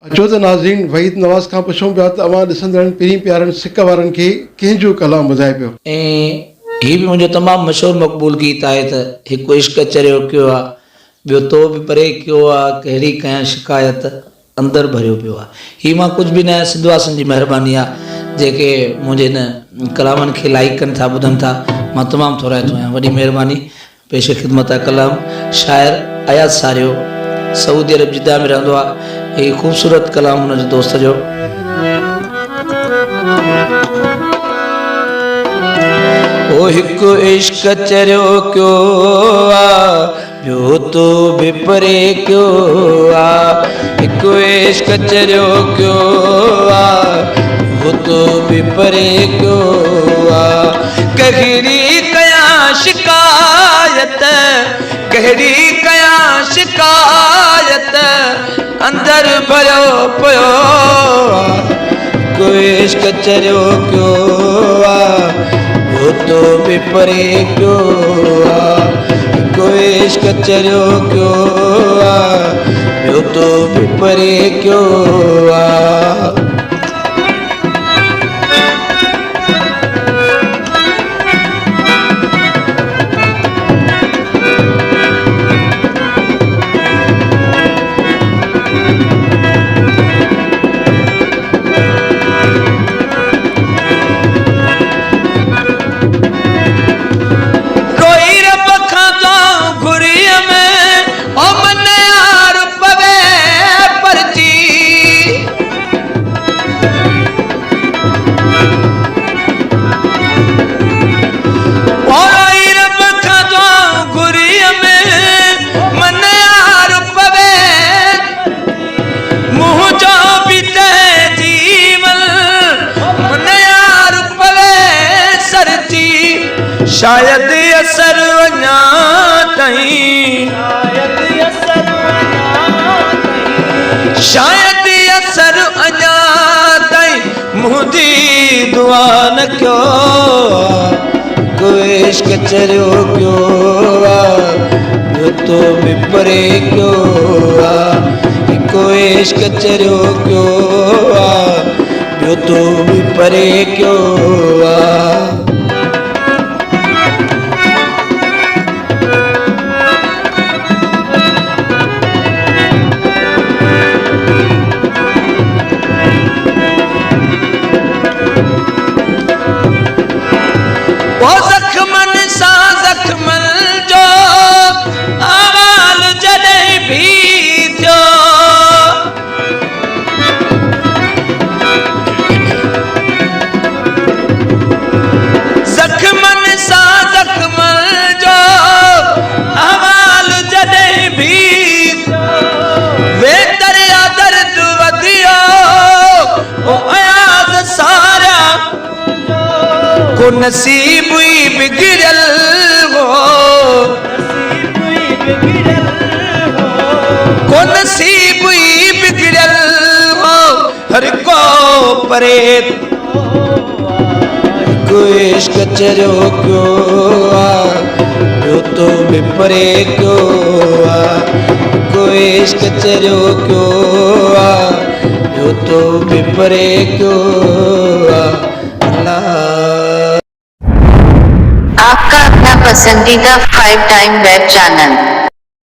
अचो त नाज़रीन वहीद नवाज़ खां पुछूं पिया त अवां ॾिसंदड़नि पहिरीं प्यारनि सिक वारनि खे कंहिंजो कलाम ॿुधाए पियो। ऐं हीउ बि मुंहिंजो तमामु मशहूरु मक़बूल गीत आहे त हिकु इश्क चरियो कयो आहे, ॿियो तो बि परे कयो आहे, कहिड़ी कयां शिकायत अंदरि भरियो पियो आहे। हीउ मां कुझु बि न, सिंधवासन जी महिरबानी आहे जेके मुंहिंजे हिन कलामनि खे लाइक कनि था, ॿुधनि था। मां तमामु थोराइतो आहियां, वॾी महिरबानी। पेश ख़िदमत आहे कलाम शाइर अयाज़ सारियो, सऊदी अरब जिद्दा में रहंदो आहे। हीउ ख़ूबसूरत कलाम हुनजे दोस्त जो। ओ हिकु इश्क चरियो कयो आहे, ॿियो तो बि परे कयो आहे। हिकु इश्क चरियो कयो आहे, ॿियो तो बि परे कयो आहे। कहिड़ी कयां शिकायत, कहिड़ी कयां शिकायत अंदरि भरियो पियो आहे। हिकु इश्क चरियो कयो आहे, ॿियो तो बि परे कयो आहे। हिकु इश्क चरियो कयो आहे, ॿियो तो बि परे कयो आहे। शायद असर वञा ताईं, शायद असर अञा ताईं मुंहिंजी दुआ न कयो। कोई इश्क चरियो कयो आहे, ॿियो तो बि परे कयो आहे। कोई इश्क चरियो कयो आहे, ॿियो तो बि परे कयो आहे। को नसीब ही बिगड़ल हो, को नसीब ही बिगड़ल हो, हर को परे। कोई इश्क चरियो कयो आहे, ॿियो तो बि परे कयो आहे। कोई इश्क चरियो कयो आहे, ॿियो तो बि परे कयो आहे। आपका अपना पसंदीदा 5 टाइम वेब चैनल